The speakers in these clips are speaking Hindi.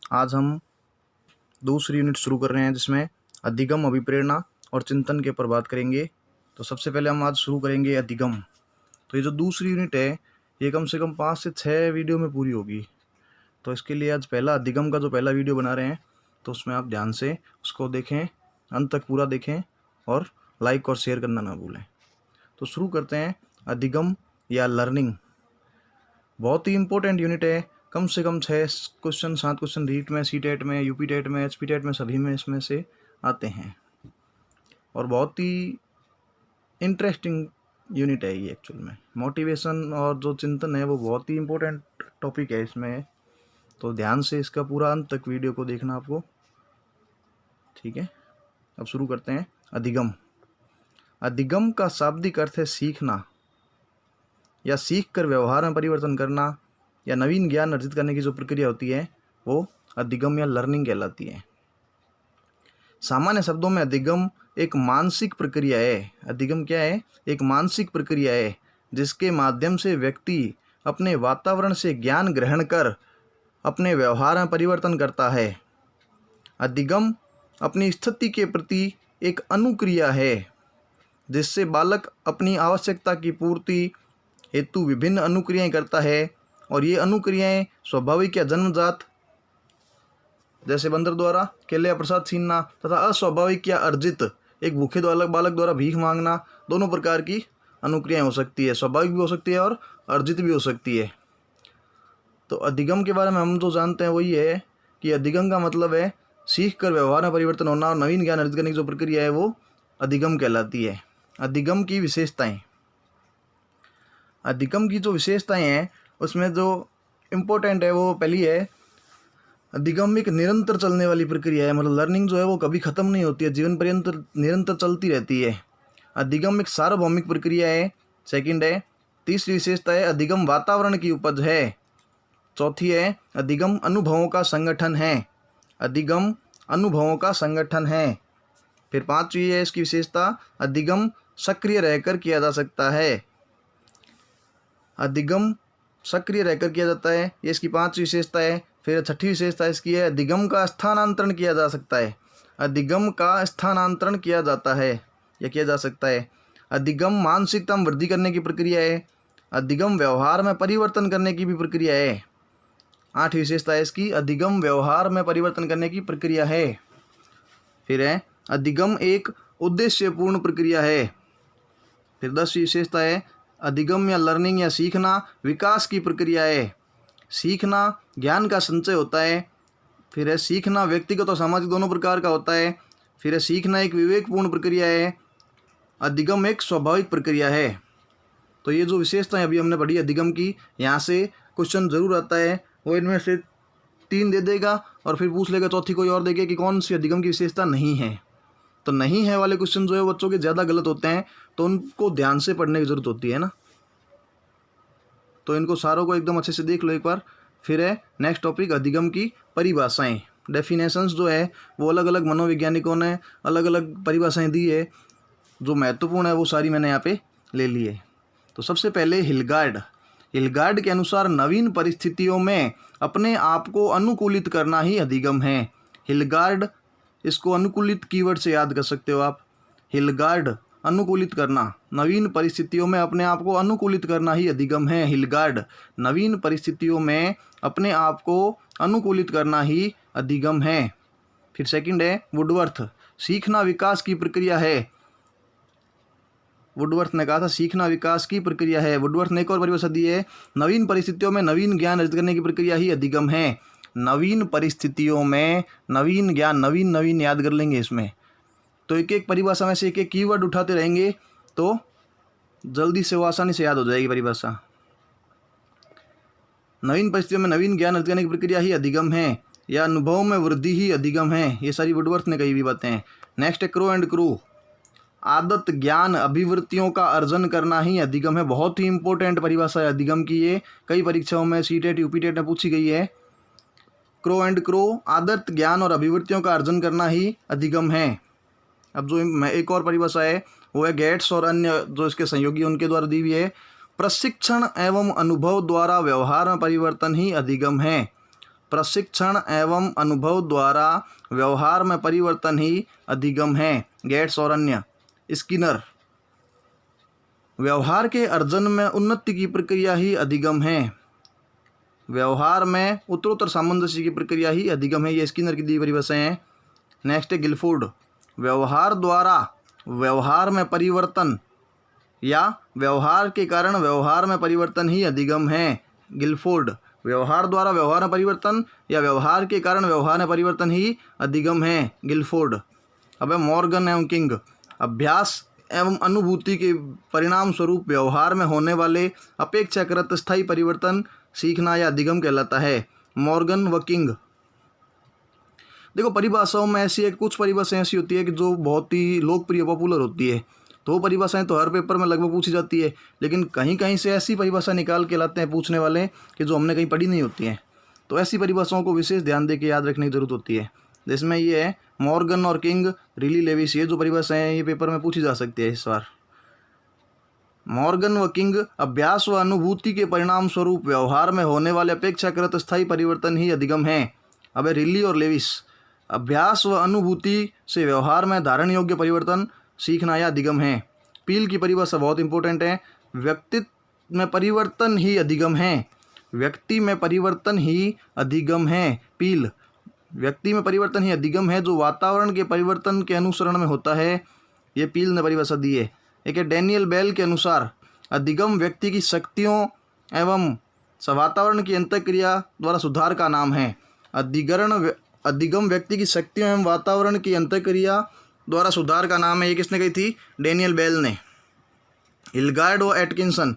आज हम दूसरी यूनिट शुरू कर रहे हैं जिसमें अधिगम, अभिप्रेरणा और चिंतन के ऊपर बात करेंगे। तो सबसे पहले हम आज शुरू करेंगे अधिगम। तो ये जो दूसरी यूनिट है ये कम से कम 5 से 6 वीडियो में पूरी होगी। तो इसके लिए आज पहला अधिगम का जो पहला वीडियो बना रहे हैं तो उसमें आप ध्यान से उसको देखें, अंत तक पूरा देखें और लाइक और शेयर करना ना भूलें। तो शुरू करते हैं। अधिगम या लर्निंग बहुत ही इम्पोर्टेंट यूनिट है। कम से कम 6 क्वेश्चन 7 क्वेश्चन रीट में, सी टेट में, यूपी टेट में, एचपी टेट में सभी में इसमें से आते हैं और बहुत ही इंटरेस्टिंग यूनिट है ये। एक्चुअल में मोटिवेशन और जो चिंतन है वो बहुत ही इम्पोर्टेंट टॉपिक है इसमें। तो ध्यान से इसका पूरा अंत तक वीडियो को देखना आपको, ठीक है। अब शुरू करते हैं। अधिगम। अधिगम का शाब्दिक अर्थ है सीखना या सीख कर व्यवहार में परिवर्तन करना या नवीन ज्ञान अर्जित करने की जो प्रक्रिया होती है वो अधिगम या लर्निंग कहलाती है। सामान्य शब्दों में अधिगम एक मानसिक प्रक्रिया है। अधिगम क्या है? एक मानसिक प्रक्रिया है जिसके माध्यम से व्यक्ति अपने वातावरण से ज्ञान ग्रहण कर अपने व्यवहार में परिवर्तन करता है। अधिगम अपनी स्थिति के प्रति एक अनुक्रिया है जिससे बालक अपनी आवश्यकता की पूर्ति हेतु विभिन्न अनुक्रियाएं करता है और ये अनुक्रियाएं स्वाभाविक या जन्मजात जैसे बंदर द्वारा केले या प्रसाद छीनना तथा अस्वाभाविक या अर्जित एक भूखे बालक द्वारा भीख मांगना, दोनों प्रकार की अनुक्रियाएं हो सकती है। स्वाभाविक भी हो सकती है और अर्जित भी हो सकती है। तो अधिगम के बारे में हम जो जानते हैं वही है कि अधिगम का मतलब है सीख कर व्यवहार में परिवर्तन होना और नवीन ज्ञान अर्जित करने की जो प्रक्रिया है वो अधिगम कहलाती है। अधिगम की विशेषताएं। अधिगम की जो विशेषताएं हैं उसमें जो इम्पोर्टेंट है वो पहली है, अधिगम एक निरंतर चलने वाली प्रक्रिया है। मतलब लर्निंग जो है वो कभी ख़त्म नहीं होती है, जीवन पर्यंत निरंतर चलती रहती है। अधिगम एक सार्वभौमिक प्रक्रिया है। सेकंड है। तीसरी विशेषता है अधिगम वातावरण की उपज है। चौथी है अधिगम अनुभवों का संगठन है। अधिगम अनुभवों का संगठन है। फिर पांचवी है इसकी विशेषता, अधिगम सक्रिय रहकर किया जा सकता है। अधिगम सक्रिय रहकर किया जाता है, ये इसकी पांचवी विशेषता है। फिर छठी विशेषता इसकी है अधिगम का स्थानांतरण किया जा सकता है। अधिगम का स्थानांतरण किया जाता है या किया जा सकता है। अधिगम मानसिकता में वृद्धि करने की प्रक्रिया है। अधिगम व्यवहार में परिवर्तन करने की भी प्रक्रिया है। आठवीं विशेषता है इसकी, अधिगम व्यवहार में परिवर्तन करने की प्रक्रिया है। फिर है अधिगम एक उद्देश्यपूर्ण प्रक्रिया है। फिर 10वीं विशेषता है अधिगम या लर्निंग या सीखना विकास की प्रक्रिया है। सीखना ज्ञान का संचय होता है। फिर है सीखना व्यक्तिगत और सामाजिक दोनों प्रकार का होता है। फिर है सीखना एक विवेकपूर्ण प्रक्रिया है। अधिगम एक स्वाभाविक प्रक्रिया है। तो ये जो विशेषताएं अभी हमने पढ़ी अधिगम की, यहाँ से क्वेश्चन जरूर आता है। वो इनमें से 3 दे देगा और फिर पूछ लेगा चौथी कोई और देगा कि कौन सी अधिगम की विशेषता नहीं है। तो नहीं है वाले क्वेश्चन जो है बच्चों के ज़्यादा गलत होते हैं, तो उनको ध्यान से पढ़ने की ज़रूरत होती है ना। तो इनको सारों को एकदम अच्छे से देख लो एक बार। फिर है नेक्स्ट टॉपिक अधिगम की परिभाषाएं। डेफिनेशंस जो है वो अलग अलग मनोवैज्ञानिकों ने अलग अलग परिभाषाएं दी है। जो महत्वपूर्ण है वो सारी मैंने यहाँ पे ले ली है। तो सबसे पहले हिलगार्ड के अनुसार नवीन परिस्थितियों में अपने आप को अनुकूलित करना ही अधिगम है। हिलगार्ड, इसको अनुकूलित कीवर्ड से याद कर सकते हो आप। हिलगार्ड अनुकूलित करना, नवीन परिस्थितियों में अपने आप को अनुकूलित करना ही अधिगम है। हिलगार्ड, नवीन परिस्थितियों में अपने आप को अनुकूलित करना ही अधिगम है। फिर सेकंड है वुडवर्थ, सीखना विकास की प्रक्रिया है। वुडवर्थ ने कहा था सीखना विकास की प्रक्रिया है। वुडवर्थ ने एक और परिभाषा दी है, नवीन परिस्थितियों में नवीन ज्ञान अर्जित करने की प्रक्रिया ही अधिगम है। नवीन परिस्थितियों में नवीन ज्ञान, नवीन याद कर लेंगे इसमें। तो एक एक परिभाषा में से एक एक कीवर्ड उठाते रहेंगे तो जल्दी से वो आसानी से याद हो जाएगी परिभाषा। नवीन परिस्थितियों में नवीन ज्ञान अर्जित करने की प्रक्रिया ही अधिगम है या अनुभव में वृद्धि ही अधिगम है। ये सारी वुडवर्थ ने कही हुई बातें हैं। नेक्स्ट है क्रो एंड क्रू, आदत ज्ञान अभिवृत्तियों का अर्जन करना ही अधिगम है। बहुत ही इंपॉर्टेंट परिभाषा है अधिगम की। ये कई परीक्षाओं में सी टेट यूपी टेट में पूछी गई है। क्रो एंड क्रो, आदत ज्ञान और अभिवृत्तियों का अर्जन करना ही अधिगम है। अब जो एक और परिभाषा है वो है गेट्स और अन्य जो इसके सहयोगी उनके द्वारा दी हुई है, प्रशिक्षण एवं अनुभव द्वारा व्यवहार में परिवर्तन ही अधिगम है। प्रशिक्षण एवं अनुभव द्वारा व्यवहार में परिवर्तन ही अधिगम है। गेट्स और अन्य। स्किनर, व्यवहार के अर्जन में उन्नति की प्रक्रिया ही अधिगम है। व्यवहार में उत्तरोत्तर सामंजस्य की प्रक्रिया ही अधिगम है। ये स्किनर की दी परिभाषाएं हैं। नेक्स्ट है गिलफोर्ड, व्यवहार द्वारा व्यवहार में परिवर्तन या व्यवहार के कारण व्यवहार में परिवर्तन ही अधिगम है। गिलफोर्ड, व्यवहार द्वारा व्यवहार में परिवर्तन या व्यवहार के कारण व्यवहार में परिवर्तन ही अधिगम है। गिलफोर्ड। अब है मॉर्गन एवं किंग, अभ्यास एवं अनुभूति के परिणाम स्वरूप व्यवहार में होने वाले अपेक्षाकृत स्थायी परिवर्तन सीखना या अधिगम कहलाता है। मॉर्गन व किंग। देखो परिभाषाओं में ऐसी एक कुछ परिभाषाएं ऐसी होती है कि जो बहुत ही लोकप्रिय पॉपुलर होती है, तो वो परिभाषाएं तो हर पेपर में लगभग पूछी जाती है, लेकिन कहीं कहीं से ऐसी परिभाषा निकाल के लाते हैं पूछने वाले कि जो हमने कहीं पढ़ी नहीं होती हैं। तो ऐसी परिभाषाओं को विशेष ध्यान दे के याद रखने की जरूरत होती है। जिसमें ये है मॉर्गन और किंग, रिली लेविस, ये जो परिभाषाएं हैं ये पेपर में पूछी जा सकती है इस बार। मॉर्गन व किंग, अभ्यास व अनुभूति के परिणाम स्वरूप व्यवहार में होने वाले अपेक्षाकृत स्थायी परिवर्तन ही अधिगम है। अब रिली और लेविस, अभ्यास व अनुभूति से व्यवहार में धारण योग्य परिवर्तन सीखना या अधिगम है। पील की परिभाषा बहुत इंपॉर्टेंट है, व्यक्तित्व में परिवर्तन ही अधिगम है। व्यक्ति में परिवर्तन ही अधिगम है। पील, व्यक्ति में परिवर्तन ही अधिगम है जो वातावरण के परिवर्तन के अनुसरण में होता है। ये पील ने परिभाषा दी है। एक है डैनियल बेल के अनुसार अधिगम व्यक्ति की शक्तियों एवं वातावरण की अंतःक्रिया द्वारा सुधार का नाम है। अधिगम व्यक्ति की शक्तियों एवं वातावरण की अंतःक्रिया द्वारा सुधार का नाम है। ये किसने कही थी? डैनियल बेल ने। हिलगार्ड व एटकिंसन,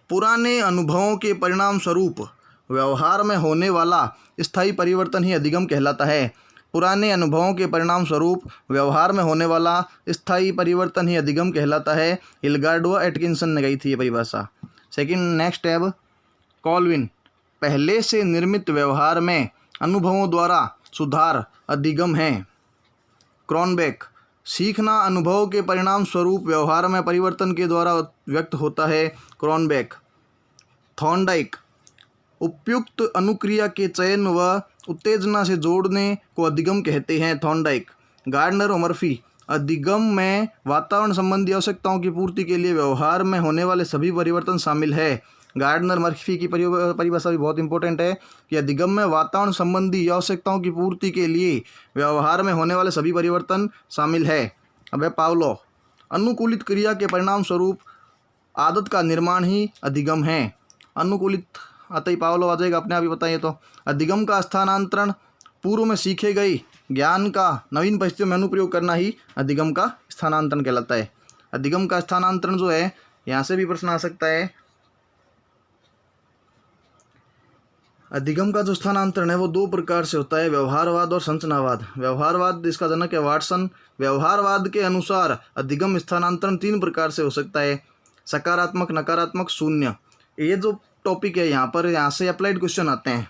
पुराने अनुभवों के परिणाम स्वरूप व्यवहार में होने वाला स्थायी परिवर्तन ही अधिगम कहलाता है। पुराने अनुभवों के परिणाम स्वरूप व्यवहार में होने वाला स्थायी परिवर्तन ही अधिगम कहलाता है। हिलगार्ड व एटकिंसन ने कही थी ये परिभाषा। सेकंड, नेक्स्ट टैब, कॉल्विन, पहले से निर्मित व्यवहार में अनुभवों द्वारा सुधार अधिगम है। क्रॉनबेक, सीखना अनुभव के परिणाम स्वरूप व्यवहार में परिवर्तन के द्वारा व्यक्त होता है। क्रॉनबेक। थॉर्नडाइक, उपयुक्त अनुक्रिया के चयन व उत्तेजना से जोड़ने को अधिगम कहते हैं। थॉर्नडाइक। गार्डनर और मर्फी, अधिगम में वातावरण संबंधी आवश्यकताओं की पूर्ति के लिए व्यवहार में होने वाले सभी परिवर्तन शामिल है। गार्डनर मर्फी की परिभाषा भी बहुत इंपॉर्टेंट है कि अधिगम में वातावरण संबंधी आवश्यकताओं की पूर्ति के लिए व्यवहार में होने वाले सभी परिवर्तन शामिल है। अब है पावलोव, अनुकूलित क्रिया के परिणाम स्वरूप आदत का निर्माण ही अधिगम है। अनुकूलित आता ही पावलोव आ जाएगा अपने आप ही बताइए। तो अधिगम का स्थानांतरण, पूर्व में सीखे गए ज्ञान का नवीन परिस्थितियों में अनुप्रयोग करना ही अधिगम का स्थानांतरण कहलाता है। अधिगम का स्थानांतरण जो है, यहाँ से भी प्रश्न आ सकता है। अधिगम का जो स्थानांतरण है वो दो प्रकार से होता है, व्यवहारवाद और संरचनावाद। व्यवहारवाद, इसका जनक है वाटसन। व्यवहारवाद के अनुसार अधिगम स्थानांतरण तीन प्रकार से हो सकता है, सकारात्मक, नकारात्मक, शून्य। ये जो टॉपिक है यहाँ से अप्लाइड क्वेश्चन आते हैं।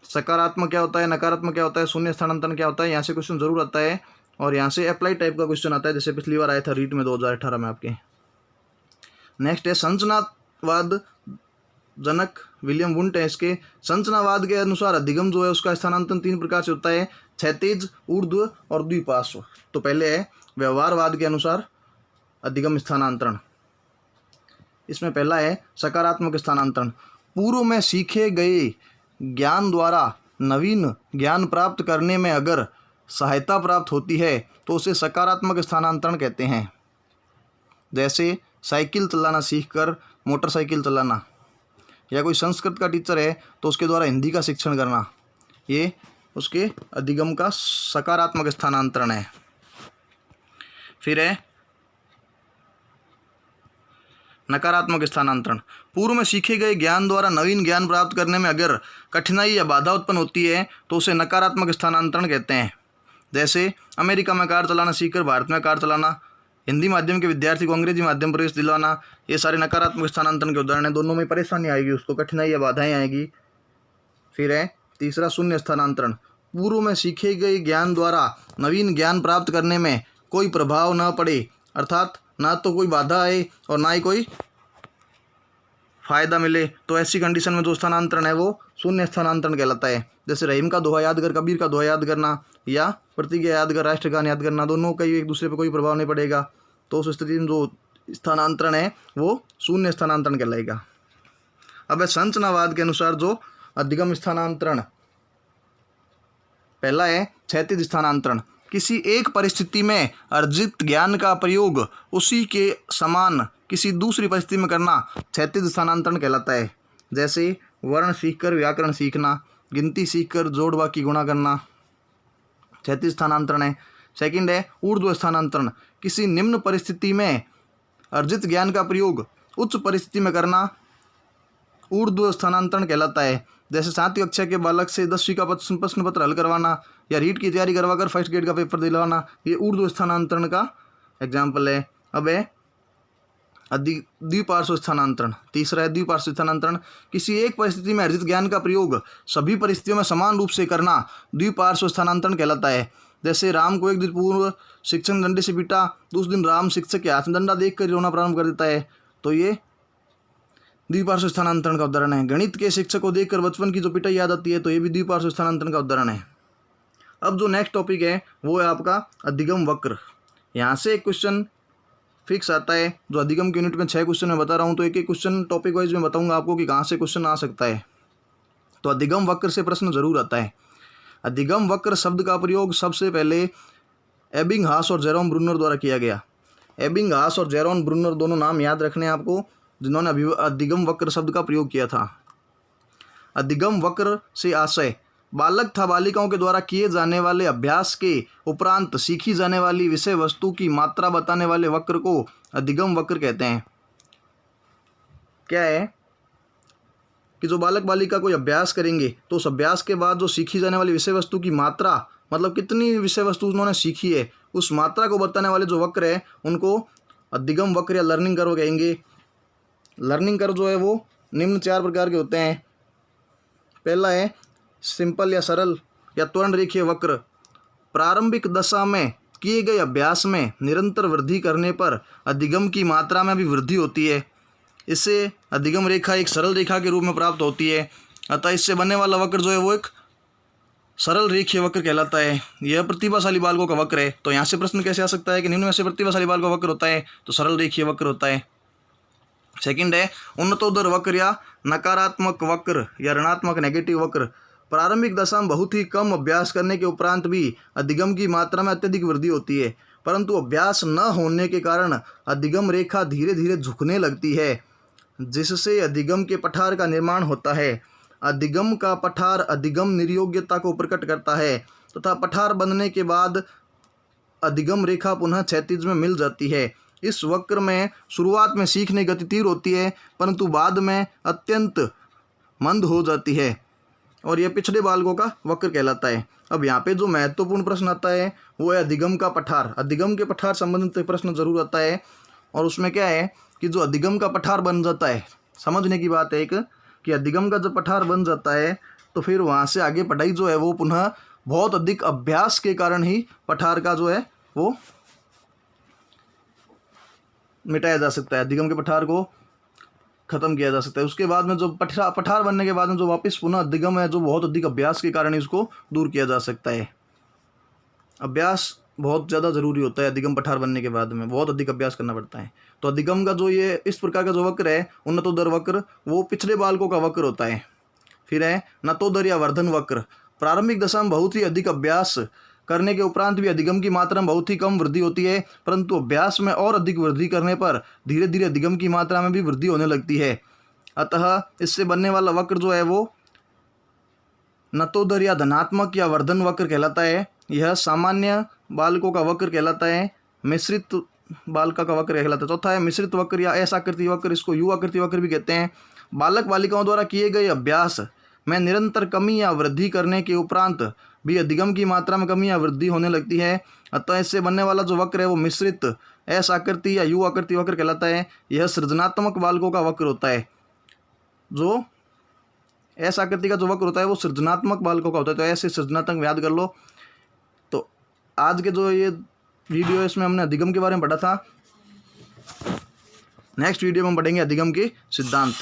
सकारात्मक क्या होता है, नकारात्मक क्या होता है, शून्य स्थानांतरण क्या होता है, यहाँ से क्वेश्चन जरूर आता है। और यहाँ से अप्लाइड टाइप का क्वेश्चन आता है, जैसे पिछली बार आया था रीट में 2018 में आपके। नेक्स्ट है संरचनावाद, जनक विलियम वुंट है इसके। संरचनावाद के अनुसार अधिगम जो है उसका स्थानांतरण तीन प्रकार से होता है, क्षैतिज, ऊर्ध्व और द्विपार्श्व। तो पहले है व्यवहारवाद के अनुसार अधिगम स्थानांतरण। इसमें पहला है सकारात्मक स्थानांतरण, पूर्व में सीखे गए ज्ञान द्वारा नवीन ज्ञान प्राप्त करने में अगर सहायता प्राप्त होती है तो उसे सकारात्मक स्थानांतरण कहते हैं। जैसे साइकिल चलाना सीखकर मोटरसाइकिल चलाना, या कोई संस्कृत का टीचर है तो उसके द्वारा हिंदी का शिक्षण करना, ये उसके अधिगम का सकारात्मक स्थानांतरण है। फिर है नकारात्मक स्थानांतरण, पूर्व में सीखे गए ज्ञान द्वारा नवीन ज्ञान प्राप्त करने में अगर कठिनाई या बाधा उत्पन्न होती है तो उसे नकारात्मक स्थानांतरण कहते हैं। जैसे अमेरिका में कार चलाना सीखकर भारत में कार चलाना, हिंदी माध्यम के विद्यार्थी को अंग्रेजी माध्यम प्रवेश दिलाना, ये सारे नकारात्मक स्थानांतरण के उदाहरण हैं। दोनों में परेशानी आएगी, उसको कठिनाई या बाधाएं आएगी। फिर है तीसरा शून्य स्थानांतरण, पूर्व में सीखे गए ज्ञान द्वारा नवीन ज्ञान प्राप्त करने में कोई प्रभाव न पड़े, अर्थात ना तो कोई बाधा आए और ना ही कोई फायदा मिले, तो ऐसी कंडीशन में जो स्थानांतरण है वो शून्य स्थानांतरण कहलाता है। जैसे रहीम का दोहा याद कर, कबीर का दोहा याद करना या प्रतिज्ञा याद कर, राष्ट्रगान याद करना, दोनों का एक दूसरे पर कोई प्रभाव नहीं पड़ेगा, तो उस स्थिति में जो स्थानांतरण है वो शून्य स्थानांतरण कहलाएगा। अब संरचनावाद के अनुसार जो अधिगम स्थानांतरण, पहला है क्षैतिज स्थानांतरण। किसी एक परिस्थिति में अर्जित ज्ञान का प्रयोग उसी के समान किसी दूसरी परिस्थिति में करना क्षैतिज स्थानांतरण कहलाता है। जैसे वर्ण सीखकर व्याकरण सीखना, गिनती सीखकर जोड़ बाकी गुणा करना क्षैतिज स्थानांतरण है। सेकंड है ऊर्ध्व स्थानांतरण। किसी निम्न परिस्थिति में अर्जित ज्ञान का प्रयोग उच्च परिस्थिति में करना ऊर्ध्व स्थानांतरण कहलाता है। जैसे 7वीं कक्षा के बालक से 10वीं का प्रश्न पत्र हल करवाना या रीट की तैयारी करवाकर फर्स्ट ग्रेड का पेपर दिलवाना, ये ऊर्ध्व स्थानांतरण का एग्जाम्पल है। अब है द्विपार्श्व स्थानांतरण। तीसरा है द्विपार्श्व स्थानांतरण। किसी एक परिस्थिति में अर्जित ज्ञान का प्रयोग सभी परिस्थितियों में समान रूप से करना द्विपार्श्व स्थानांतरण कहलाता है। जैसे राम को एक दिन पूर्व शिक्षक ने डंडे से पीटा, दूसरे दिन राम शिक्षक के हाथ में डंडा देखकर रोना प्रारंभ कर देता है, तो ये द्विपार्श्व स्थानांतरण का उदाहरण है। गणित के शिक्षक को देखकर बचपन की जो पिटाई याद आती है, तो ये भी द्विपार्श्व स्थानांतरण का उदाहरण है। अब जो नेक्स्ट टॉपिक है वो है आपका अधिगम वक्र। यहाँ से एक क्वेश्चन फिक्स आता है, जो अधिगम के यूनिट में 6 क्वेश्चन मैं बता रहा हूँ, तो एक एक क्वेश्चन टॉपिक वाइज में बताऊँगा आपको कि कहाँ से क्वेश्चन आ सकता है। तो अधिगम वक्र से प्रश्न जरूर आता है। अधिगम वक्र शब्द का प्रयोग सबसे पहले एबिंगहास और जेरोम ब्रूनर द्वारा किया गया। एबिंगहास और जेरोम ब्रूनर दोनों नाम याद रखने आपको, जिन्होंने अधिगम वक्र शब्द का प्रयोग किया था। अधिगम वक्र से आशय बालक तथा बालिकाओं के द्वारा किए जाने वाले अभ्यास के उपरांत सीखी जाने वाली विषय वस्तु की मात्रा बताने वाले वक्र को अधिगम वक्र कहते हैं। क्या है कि जो बालक बालिका कोई अभ्यास करेंगे, तो उस अभ्यास के बाद जो सीखी जाने वाली विषय वस्तु की मात्रा, मतलब कितनी विषय वस्तु उन्होंने सीखी है, उस मात्रा को बताने वाले जो वक्र है उनको अधिगम वक्र या लर्निंग कर्व कहेंगे। लर्निंग कर्व जो है वो निम्न 4 प्रकार के होते हैं। पहला है सिंपल या सरल या त्वरण रेखीय वक्र। प्रारंभिक दशा में किए गए अभ्यास में निरंतर वृद्धि करने पर अधिगम की मात्रा में भी वृद्धि होती है। इससे अधिगम रेखा एक सरल रेखा के रूप में प्राप्त होती है। अतः इससे बनने वाला वक्र जो है वो एक सरल रेखीय वक्र कहलाता है। यह प्रतिभाशाली बालकों का वक्र है। तो यहाँ से प्रश्न कैसे आ सकता है कि निम्न में से प्रतिभाशाली बालकों का वक्र होता है, तो सरल रेखीय वक्र होता है। सेकंड है उन्नतोदर वक्र या नकारात्मक वक्र या ऋणात्मक नेगेटिव वक्र। प्रारंभिक दशा में बहुत ही कम अभ्यास करने के उपरांत भी अधिगम की मात्रा में अत्यधिक वृद्धि होती है, परंतु अभ्यास न होने के कारण अधिगम रेखा धीरे धीरे झुकने लगती है, जिससे अधिगम के पठार का निर्माण होता है। अधिगम का पठार अधिगम निर्योग्यता को प्रकट करता है तथा पठार बनने के बाद अधिगम रेखा पुनः क्षैतिज में मिल जाती है। इस वक्र में शुरुआत में सीखने की गति तीव्र होती है, परंतु बाद में अत्यंत मंद हो जाती है और यह पिछड़े बालकों का वक्र कहलाता है। अब यहाँ पे जो महत्वपूर्ण प्रश्न आता है वो है अधिगम का पठार। अधिगम के पठार संबंधित प्रश्न जरूर आता है, और उसमें क्या है कि जो अधिगम का पठार बन जाता है, समझने की बात है एक कि अधिगम का जब पठार बन जाता है तो फिर वहाँ से आगे पढ़ाई जो है वो पुनः बहुत अधिक अभ्यास के कारण ही पठार का जो है वो मिटाया जा सकता है, अधिगम के पठार को खत्म किया जा सकता है। उसके बाद में जो पठार बनने के बाद में जो वापस पुनः अधिगम है, जो बहुत अधिक अभ्यास के कारण इसको दूर किया जा सकता है। अभ्यास बहुत ज़्यादा ज़रूरी होता है। अधिगम पठार बनने के बाद में बहुत अधिक अभ्यास करना पड़ता है। तो अधिगम का जो ये इस प्रकार का जो वक्र है उन्नतोदर वक्र, वो पिछले बालकों का वक्र होता है। फिर है नतोदर या वर्धन वक्र। प्रारंभिक दशा में बहुत ही अधिक अभ्यास करने के उपरांत भी अधिगम की मात्रा में बहुत ही कम वृद्धि होती है, परंतु अभ्यास में और अधिक वृद्धि करने पर धीरे धीरे अधिगम की मात्रा में भी वृद्धि होने लगती है। अतः इससे बनने वाला वक्र जो है वो नतोदर या धनात्मक या वर्धन वक्र कहलाता है। यह सामान्य बालकों का वक्र कहलाता है, मिश्रित बालका का वक्र कहलाता है। चौथा है मिश्रित वक्र या असाकृति वक्र, इसको यू आकृति वक्र भी कहते हैं। बालक बालिकाओं द्वारा किए गए अभ्यास में निरंतर कमी या वृद्धि करने के उपरांत भी अधिगम की मात्रा में कमी या वृद्धि होने लगती है। अतः इससे बनने वाला जो वक्र है वो मिश्रित असाकृति या यू आकृति वक्र कहलाता है। यह सृजनात्मक बालकों का वक्र होता है। जो असाकृति का जो वक्र होता है वो सृजनात्मक बालकों का होता है। तो ऐसे सृजनात्मक याद कर लो। तो आज के जो ये वीडियो है इसमें हमने अधिगम के बारे में पढ़ा था। नेक्स्ट वीडियो में हम पढ़ेंगे अधिगम के सिद्धांत।